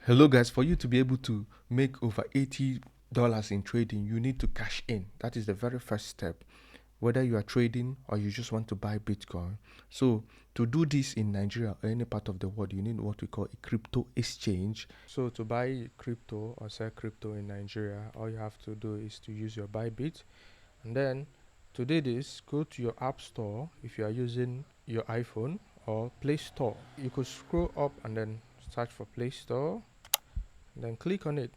Hello guys, for you to be able to make over $80 in trading, you need to cash in. That is the very first step. Whether you are trading or you just want to buy Bitcoin. So to do this in Nigeria or any part of the world, you need what we call a crypto exchange. So to buy crypto or sell crypto in Nigeria, all you have to do is to use your Bybit. And then to do this, go to your app store if you are using your iPhone, or Play Store. You could scroll up and then search for Play Store. Then click on it.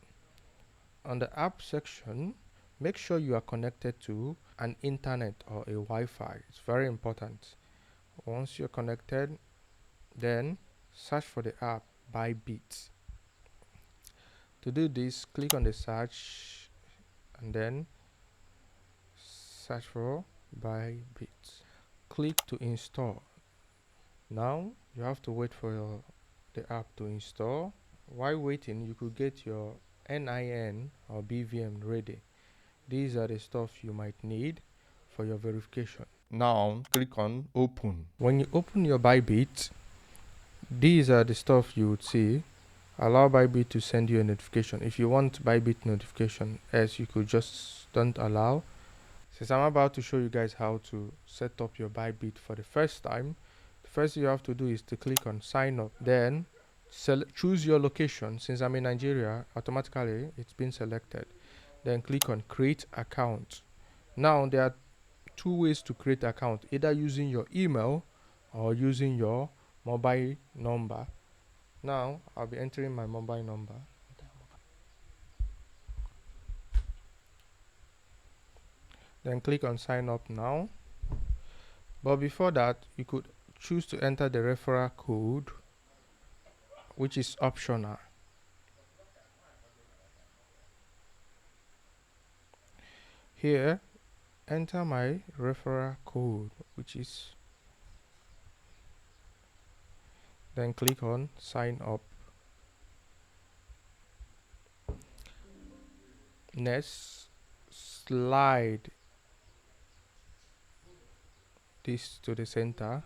On the app section, make sure you are connected to an internet or a Wi-Fi. It's very important. Once you're connected, then search for the app Bybit. To do this, click on the search and then search for Bybit. Click to install. Now you have to wait for the app to install. While waiting, you could get your NIN or BVM ready. These are the stuff you might need for your verification. Now click on open. When you open your Bybit, these are the stuff you would see. Allow Bybit to send you a notification. If you want Bybit notification, else you could just don't allow. Since I'm about to show you guys how to set up your Bybit for the first time, the first thing you have to do is to click on sign up. Then choose your location. Since I'm in Nigeria, automatically it's been selected. Then click on create account. Now there are two ways to create account, either using your email or using your mobile number. Now I'll be entering my mobile number. Then click on sign up now. But before that, you could choose to enter the referral code, which is optional. Here, enter my referral code, which is, then click on sign up. Next, slide this to the center.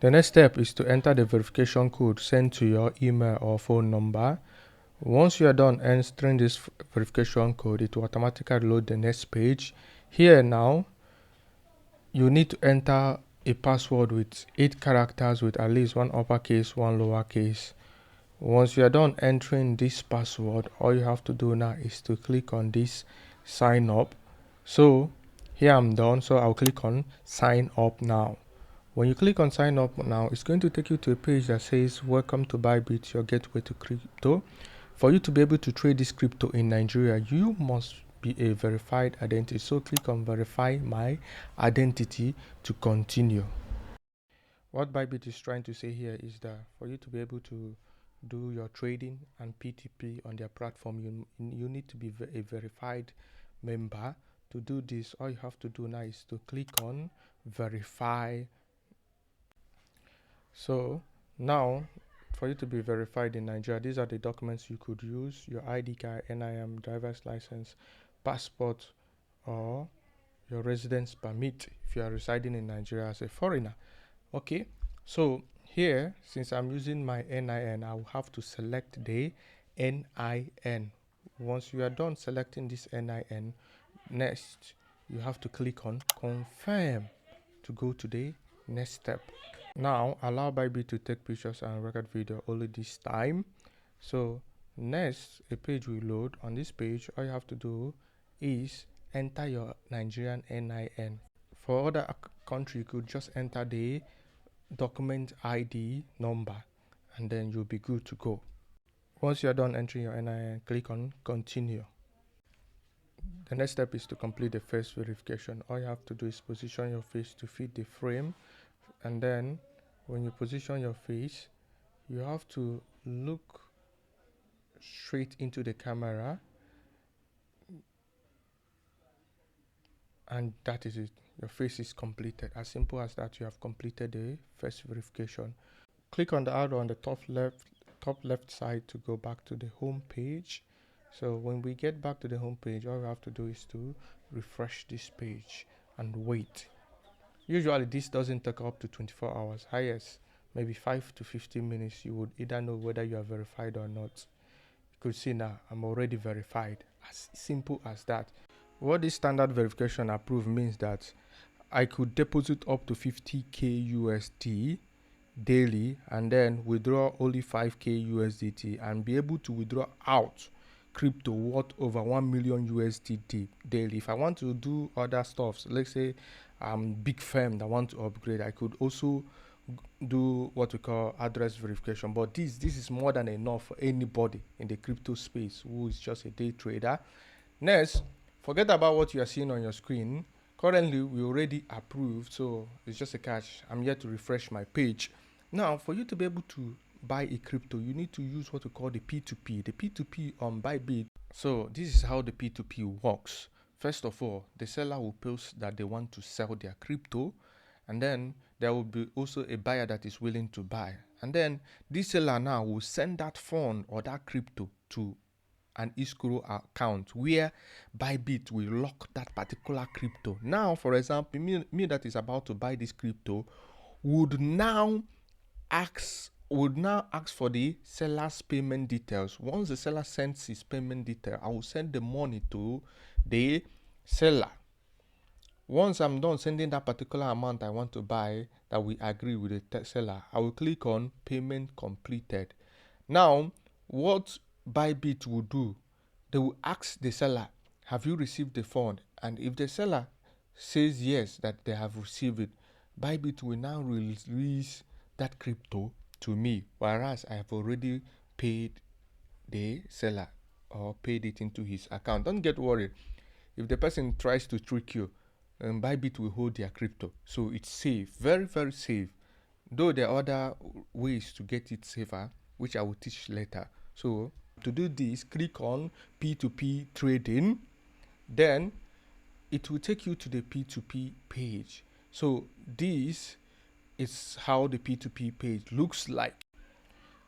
The next step is to enter the verification code sent to your email or phone number. Once you are done entering this verification code, it will automatically load the next page. Here now, you need to enter a password with 8 characters with at least one uppercase, one lowercase. Once you are done entering this password, all you have to do now is to click on this sign up. So here I'm done, so I'll click on sign up now. When you click on sign up now, it's going to take you to a page that says welcome to Bybit, your gateway to crypto. For you to be able to trade this crypto in Nigeria, you must be a verified identity. So click on verify my identity to continue. What Bybit is trying to say here is that for you to be able to do your trading and P2P on their platform, you need to be a verified member. To do this, all you have to do now is to click on verify. So now, for you to be verified in Nigeria, these are the documents you could use: your ID card, NIM, driver's license, passport, or your residence permit if you are residing in Nigeria as a foreigner. Okay, so here, since I'm using my NIN, I will have to select the NIN. Once you are done selecting this NIN, next you have to click on confirm to go to the next step. Now allow Bybit to take pictures and record video only this time. So next, a page will load. On this page, all you have to do is enter your Nigerian NIN. For other country, you could just enter the document ID number and then you'll be good to go. Once you're done entering your NIN, click on continue. The next step is to complete the face verification. All you have to do is position your face to fit the frame, and then when you position your face, you have to look straight into the camera, and that is it. Your face is completed. As simple as that, you have completed the face verification. Click on the arrow on the top left side to go back to the home page. So when we get back to the home page, all we have to do is to refresh this page and wait. Usually this doesn't take up to 24 hours. Highest maybe 5 to 15 minutes, you would either know whether you are verified or not. You could see now I'm already verified. As simple as that. What this standard verification approved means that I could deposit up to 50k USD daily and then withdraw only 5k USDT and be able to withdraw out crypto worth over 1 million USDT daily. If I want to do other stuff, so let's say I'm big firm that want to upgrade, I could also do what we call address verification. But this is more than enough for anybody in the crypto space who is just a day trader. Next, forget about what you are seeing on your screen. Currently, we already approved, so it's just a catch. I'm here to refresh my page. Now, for you to be able to buy a crypto, you need to use what we call the P2P. The P2P on Bybit. So this is how the P2P works. First of all, the seller will post that they want to sell their crypto, and then there will be also a buyer that is willing to buy. And then this seller now will send that fund or that crypto to an escrow account where Bybit will lock that particular crypto. Now, for example, me that is about to buy this crypto would now ask for the seller's payment details. Once the seller sends his payment detail, I will send the money to the seller. Once I'm done sending that particular amount I want to buy that we agree with the seller, I will click on payment completed. Now, what Bybit will do, they will ask the seller, have you received the fund? And if the seller says yes, that they have received it, Bybit will now release that crypto to me, whereas I have already paid the seller or paid it into his account. Don't get worried. If the person tries to trick you, Bybit will hold their crypto. So it's safe, very, very safe. Though there are other ways to get it safer, which I will teach later. So to do this, click on P2P trading. Then it will take you to the P2P page. So this is how the P2P page looks like.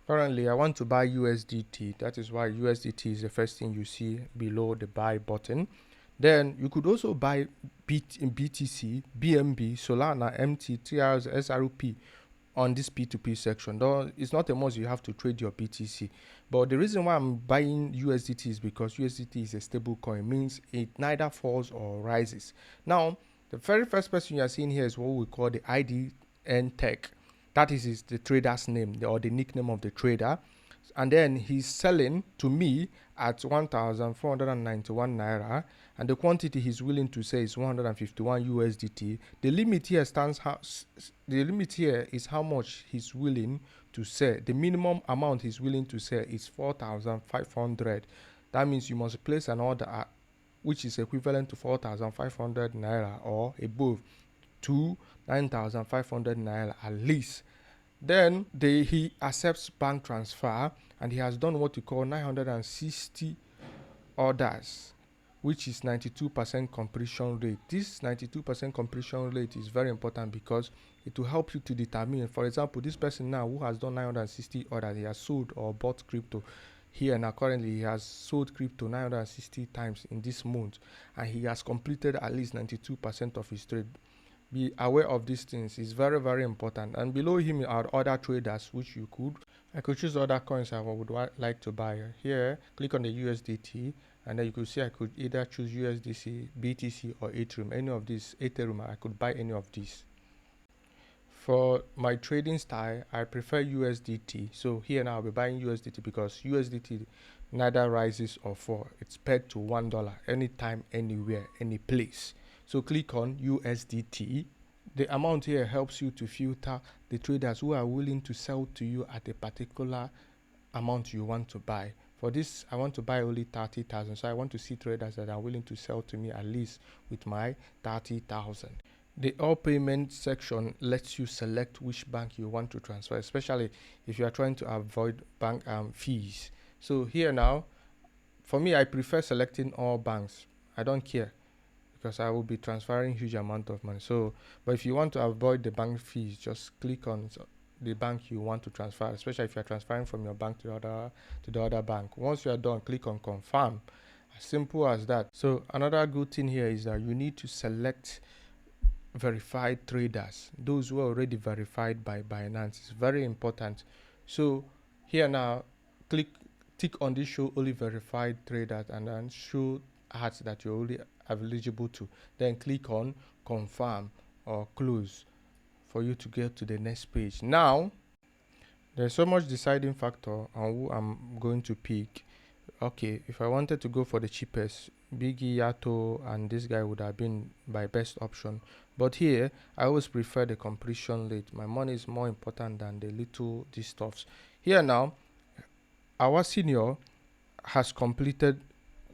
Currently, I want to buy USDT. That is why USDT is the first thing you see below the buy button. Then you could also buy BTC, BNB, Solana, MT, TRS, SRP on this P2P section. Though it's not a must you have to trade your BTC. But the reason why I'm buying USDT is because USDT is a stable coin, means it neither falls or rises. Now, the very first person you are seeing here is what we call the IDN Tech. That is the trader's name or the nickname of the trader. And then he's selling to me at 1,491 naira, and the quantity he's willing to sell is 151 USDT. The limit here is how much he's willing to sell. The minimum amount he's willing to sell is 4,500. That means you must place an order which is equivalent to 4,500 naira or above to 9,500 naira at least. Then he accepts bank transfer, and he has done what we call 960 orders, which is 92% completion rate. This 92% completion rate is very important because it will help you to determine, for example, this person now who has done 960 orders, he has sold or bought crypto. Here now currently he has sold crypto 960 times in this month, and he has completed at least 92% of his trade. Be aware of these things. It's very, very important. And below him are other traders which I could choose other coins I would like to buy. Here, click on the USDT, and then you could see I could either choose USDC, BTC, or Ethereum. Any of these, Ethereum, I could buy any of these. For my trading style, I prefer USDT. So here now I'll be buying USDT because USDT neither rises or falls. It's pegged to $1 anytime, anywhere, any place. So click on USDT. The amount here helps you to filter the traders who are willing to sell to you at a particular amount you want to buy. For this, I want to buy only 30,000. So I want to see traders that are willing to sell to me at least with my 30,000. The all payment section lets you select which bank you want to transfer, especially if you are trying to avoid bank fees. So here now, for me, I prefer selecting all banks. I don't care because I will be transferring huge amount of money. So, but if you want to avoid the bank fees, just click on the bank you want to transfer, especially if you're transferring from your bank to the other bank. Once you are done, click on confirm. As simple as that. So another good thing here is that you need to select verified traders, those who are already verified by Binance. It's very important. So here now, tick on this show only verified traders and then show ads that you're only eligible to. Then click on confirm or close for you to get to the next page. Now, there's so much deciding factor on who I'm going to pick. Okay, if I wanted to go for the cheapest, Biggie, Yato, and this guy would have been my best option. But here, I always prefer the completion rate. My money is more important than the little these stuffs. Here now, our senior has completed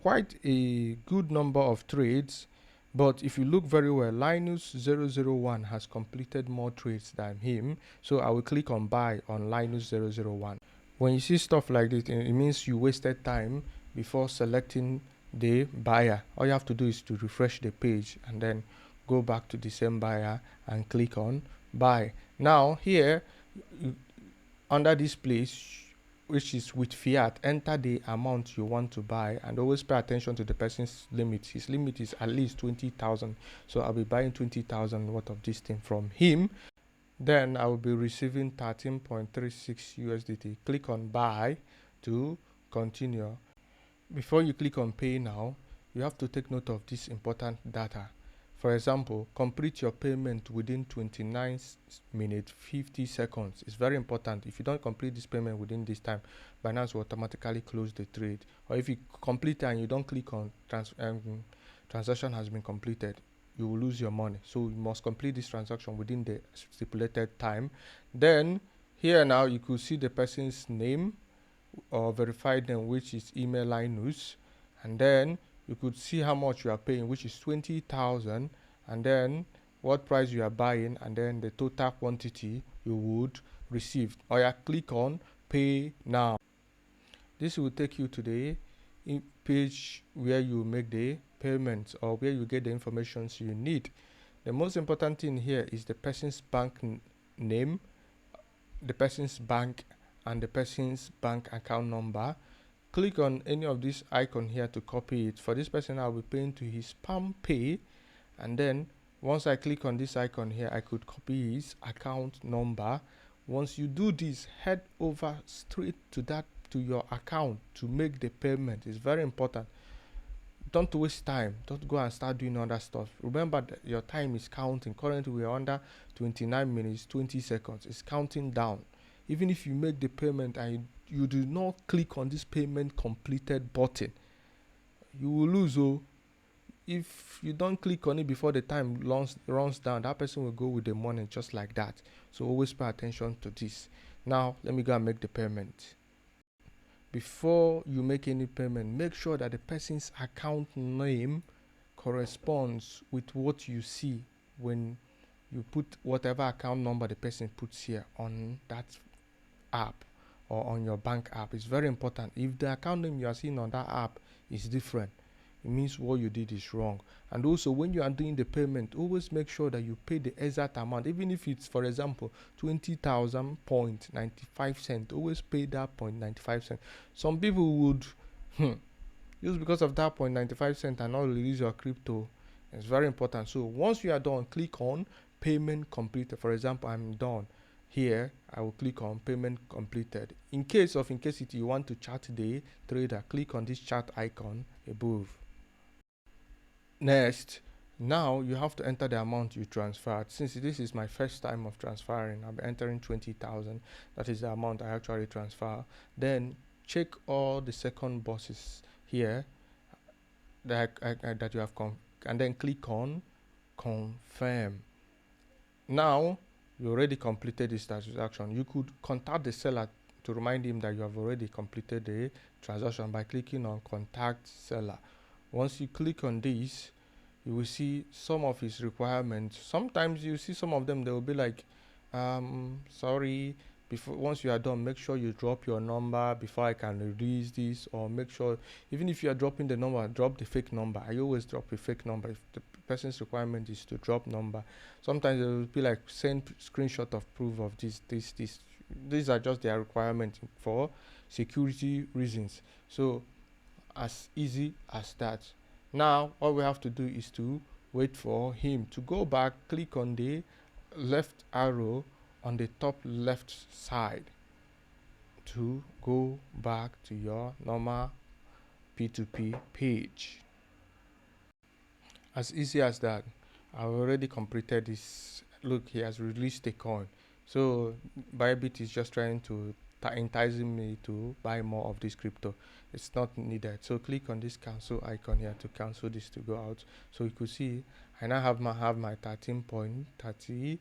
quite a good number of trades. But if you look very well, Linus001 has completed more trades than him. So I will click on buy on Linus001. When you see stuff like this, it means you wasted time before selecting the buyer. All you have to do is to refresh the page and then go back to the same buyer and click on buy. Now here, under this place, which is with fiat, enter the amount you want to buy and always pay attention to the person's limit. His limit is at least 20,000. So I'll be buying 20,000 worth of this thing from him. Then I will be receiving 13.36 USDT. Click on buy to continue. Before you click on pay now, you have to take note of this important data. For example, complete your payment within 29 minutes 50 seconds. It's very important. If you don't complete this payment within this time, Binance will automatically close the trade. Or if you complete it and you don't click on transaction has been completed, you will lose your money. So you must complete this transaction within the stipulated time. Then here now you could see the person's name or verified name, which is email Linus, and then you could see how much you are paying, which is 20,000, and then what price you are buying, and then the total quantity you would receive. Or you click on pay now. This will take you to the page where you make the payments or where you get the information you need. The most important thing here is the person's bank name, the person's bank, and the person's bank account number. Click on any of these icon here to copy it. For this person, I'll be paying to his Palm Pay, and then once I click on this icon here, I could copy his account number. Once you do this, head over straight to your account to make the payment. It's very important. Don't waste time. Don't go and start doing other stuff. Remember that your time is counting. Currently, we are under 29 minutes 20 seconds. It's counting down. Even if you make the payment and you do not click on this payment completed button, you will lose. If you don't click on it before the time runs down, that person will go with the money just like that. So always pay attention to this. Now let me go and make the payment. Before you make any payment, make sure that the person's account name corresponds with what you see when you put whatever account number the person puts here on that app or on your bank app. It's very important. If the account name you are seeing on that app is different, it means what you did is wrong. And also, when you are doing the payment, always make sure that you pay the exact amount. Even if it's, for example, 20,000.95 cents, always pay that 0.95 cents. Some people would just because of that 0.95 cents and not release your crypto. It's very important. So once you are done, click on payment completed. For example, I'm done. Here I will click on payment completed. In case you want to chart the trader, click on this chart icon above. Next, now you have to enter the amount you transferred. Since this is my first time of transferring, I'll be entering 20,000. That is the amount I actually transfer. Then check all the second boxes here that you have and then click on confirm. Now you already completed this transaction. You could contact the seller to remind him that you have already completed the transaction by clicking on contact seller. Once you click on this, you will see some of his requirements. Sometimes you see some of them, they will be like, sorry, once you are done, make sure you drop your number before I can release this, or make sure, even if you are dropping the number, drop the fake number. I always drop a fake number if the person's requirement is to drop number. Sometimes it will be like send screenshot of proof of this. These are just their requirements for security reasons. So as easy as that. Now all we have to do is to wait for him to go back. Click on the left arrow on the top left side to go back to your normal P2P page. As easy as that. I've already completed this. Look, he has released a coin. So Bybit is just trying to enticing me to buy more of this crypto. It's not needed. So click on this cancel icon here to cancel this to go out. So you could see I now have my 13.36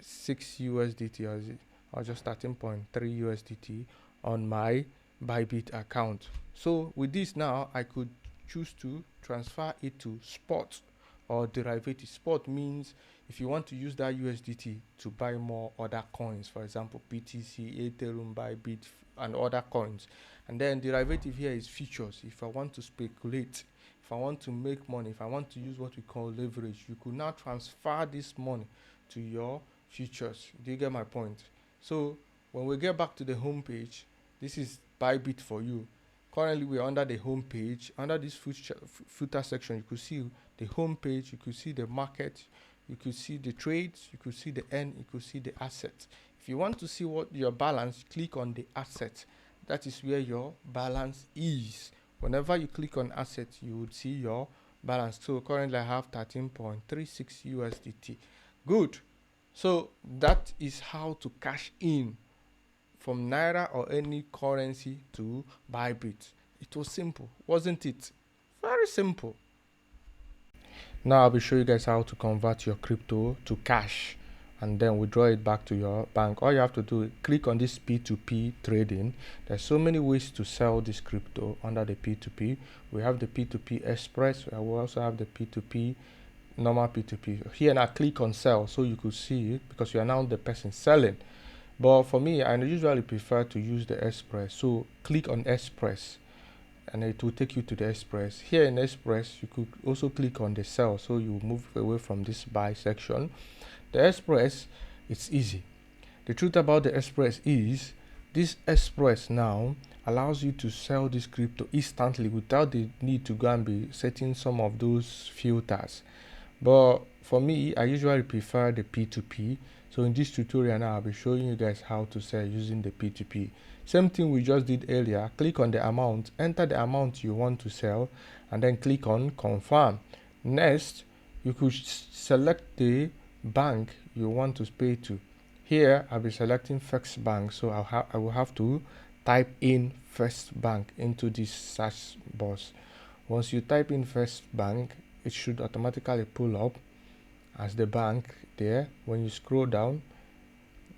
USDT or just 13.3 USDT on my Bybit account. So with this now I could choose to transfer it to spot or derivative. Spot means if you want to use that USDT to buy more other coins, for example BTC, Ethereum, Bybit, and other coins. And then derivative here is futures. If I want to speculate, if I want to make money, if I want to use what we call leverage, you could now transfer this money to your futures. Do you get my point? So when we get back to the home page, this is Bybit for you. Currently we are under the home page. Under this footer section, you could see the home page, you could see the market, you could see the trades, you could see the end, you could see the asset. If you want to see what your balance, click on the asset. That is where your balance is. Whenever you click on asset, you would see your balance. So currently I have 13.36 USDT. Good. So that is how to cash in from Naira or any currency to Bybit. It was simple, wasn't it? Very simple. Now I'll be showing you guys how to convert your crypto to cash and then withdraw it back to your bank. All you have to do is click on this P2P trading. There's so many ways to sell this crypto under the P2P. We have the P2P Express. We also have the P2P normal P2P. Here now click on sell so you could see it because you are now the person selling. But for me, I usually prefer to use the Express. So click on Express and it will take you to the Express. Here in Express, you could also click on the sell. So you move away from this buy section. The Express, it's easy. The truth about the Express is this Express now allows you to sell this crypto instantly without the need to go and be setting some of those filters. But for me, I usually prefer the P2P. So in this tutorial now, I'll be showing you guys how to sell using the P2P. Same thing we just did earlier. Click on the amount, enter the amount you want to sell, and then click on confirm. Next, you could select the bank you want to pay to. Here, I'll be selecting First Bank, so I will have to type in First Bank into this search box. Once you type in First Bank, it should automatically pull up as the bank there. When you scroll down,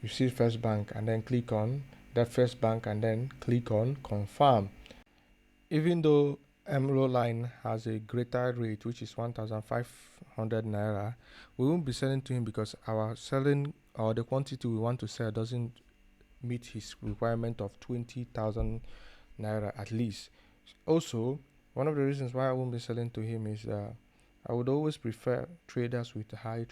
you see First Bank and then click on that First Bank and then click on confirm. Even though Emerald Line has a greater rate, which is 1,500 naira, we won't be selling to him because our selling or the quantity we want to sell doesn't meet his requirement of 20,000 naira at least. Also, one of the reasons why I won't be selling to him is I would always prefer traders with a high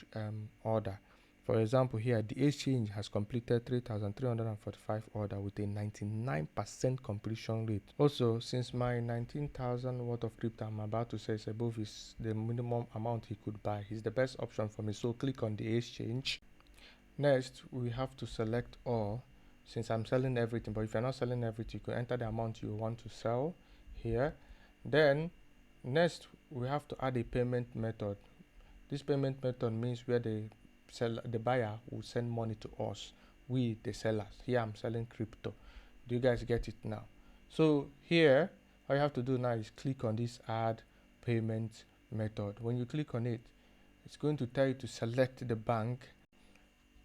order. For example, here the exchange has completed 3,345 order with a 99% completion rate. Also, since my 19,000 worth of crypto I'm about to sell is above the minimum amount he could buy, he's the best option for me. So click on the exchange. Next, we have to select all since I'm selling everything. But if you're not selling everything, you can enter the amount you want to sell here. Then next, we have to add a payment method. This payment method means where the buyer will send money to us, we the sellers. Here I'm selling crypto. Do you guys get it now? So here, all you have to do now is click on this add payment method. When you click on it, it's going to tell you to select the bank.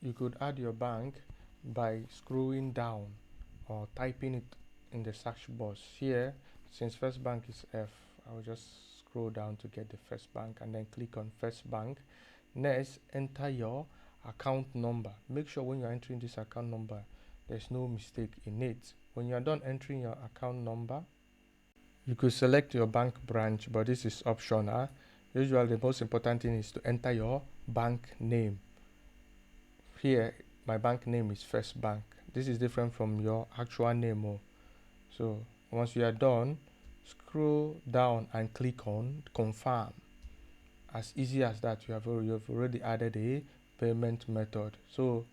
You could add your bank by scrolling down or typing it in the search box. Here, since First Bank is F, I will just scroll down to get the First Bank and then click on First Bank. Next, enter your account number. Make sure when you're entering this account number, there's no mistake in it. When you're done entering your account number, you could select your bank branch, but this is optional. Usually the most important thing is to enter your bank name. Here, my bank name is First Bank. This is different from your actual name. So once you are done, scroll down and click on confirm. As easy as that, you have already added a payment method. So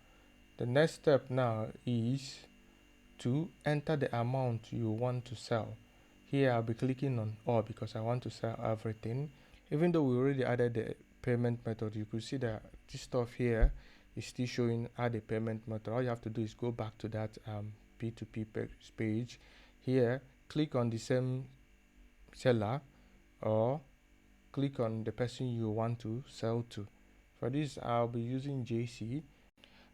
the next step now is to enter the amount you want to sell. Here I'll be clicking on all because I want to sell everything. Even though we already added the payment method, you could see that this stuff here is still showing add a payment method. All you have to do is go back to that P2P page. Here, click on the same seller or click on the person you want to sell to. For this, I'll be using JC.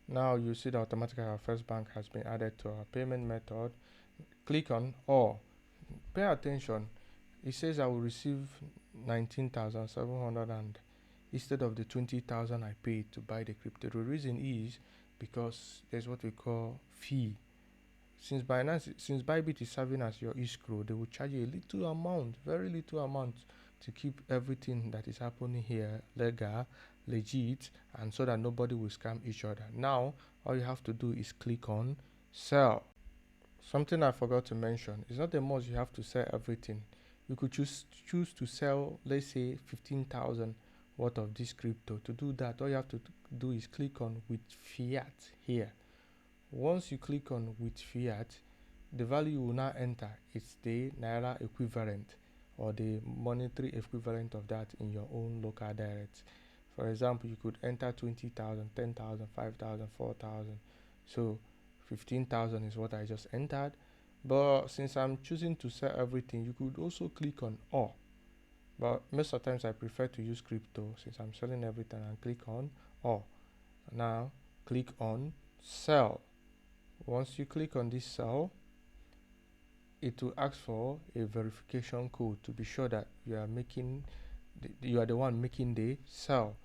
Now you see that automatically our first bank has been added to our payment method. Click on all. Pay attention. It says I will receive 19,700 and instead of the 20,000 I paid to buy the crypto. The reason is because there's what we call fee. Since Bybit is serving as your escrow, they will charge you a little amount, very little amount, to keep everything that is happening here legal, legit, and so that nobody will scam each other. Now, all you have to do is click on sell. Something I forgot to mention, it's not a must you have to sell everything. You could choose to sell, let's say, 15,000 worth of this crypto. To do that, all you have to do is click on with fiat here. Once you click on with fiat, the value you will now enter is the naira equivalent or the monetary equivalent of that in your own local direct. For example, you could enter 20,000, 10,000, 5,000, 4,000. So 15,000 is what I just entered. But since I'm choosing to sell everything, you could also click on all. But most of the times I prefer to use crypto since I'm selling everything and click on all. Now click on sell. Once you click on this cell, it will ask for a verification code to be sure that you are the one making the sell.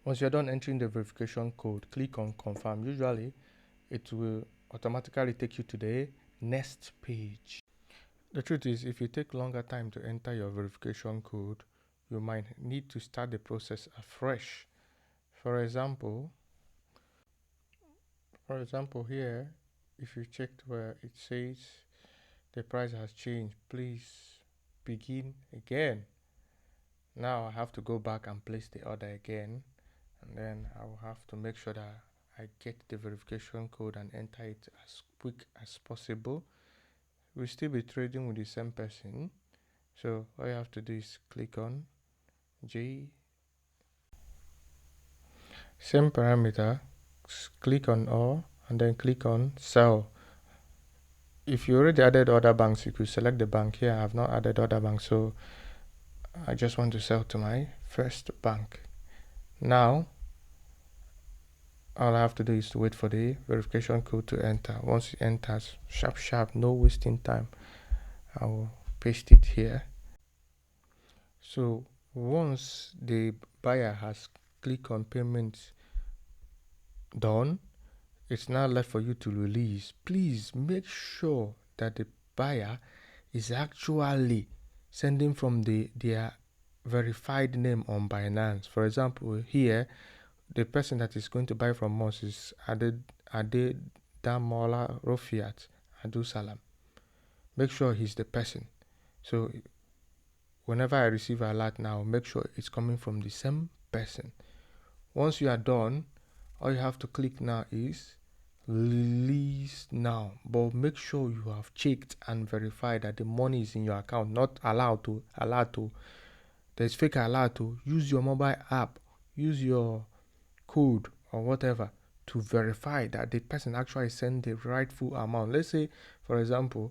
Once you're done entering the verification code, click on confirm. Usually it will automatically take you to the next page. The truth is, if you take longer time to enter your verification code, you might need to start the process afresh. For example, here, if you checked where it says the price has changed, please begin again. Now I have to go back and place the order again, and then I will have to make sure that I get the verification code and enter it as quick as possible. We'll still be trading with the same person, so all you have to do is click on J, same parameter, click on all, and then click on sell. If you already added other banks, you could select the bank. Here I have not added other banks, so I just want to sell to my first bank. Now all I have to do is to wait for the verification code to enter. Once it enters, sharp, no wasting time, I will paste it here. So once the buyer has clicked on payment done, it's now left for you to release. Please make sure that the buyer is actually sending from their verified name on Binance. For example, here the person that is going to buy from us is Ade Damola Rofiat Adu Salam. Make sure he's the person. So whenever I receive an alert now, make sure it's coming from the same person. Once you are done, all you have to click now is release now. But make sure you have checked and verified that the money is in your account, not allowed to. There's fake alert to use your mobile app, use your code or whatever to verify that the person actually sent the rightful amount. Let's say, for example,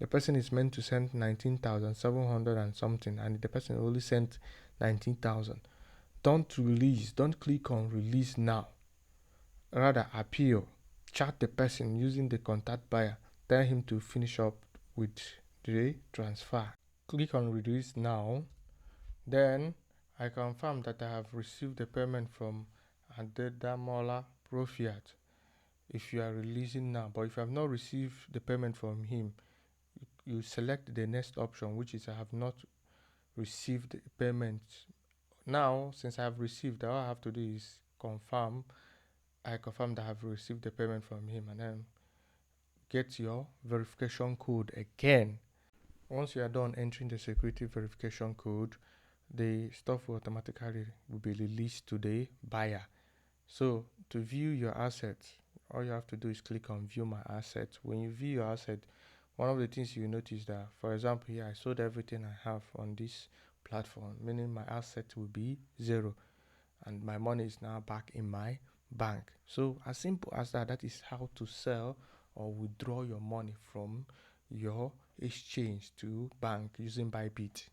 the person is meant to send 19,700 and something, and the person only sent 19,000. Don't release. Don't click on release now. Rather, appeal. Chat the person using the contact buyer. Tell him to finish up with the transfer. Click on release now. Then I confirm that I have received the payment from Adedamola Profiat. If you are releasing now, but if you have not received the payment from him, you select the next option, which is I have not received the payment. Now, since I have received, all I have to do is confirm. I confirm that I have received the payment from him, and then get your verification code again. Once you are done entering the security verification code, the stuff will automatically be released to the buyer. So to view your assets, all you have to do is click on view my assets. When you view your asset, one of the things you notice that, for example, here I sold everything I have on this platform, meaning my asset will be 0 and my money is now back in my bank. So as simple as that, that is how to sell or withdraw your money from your exchange to bank using Bybit.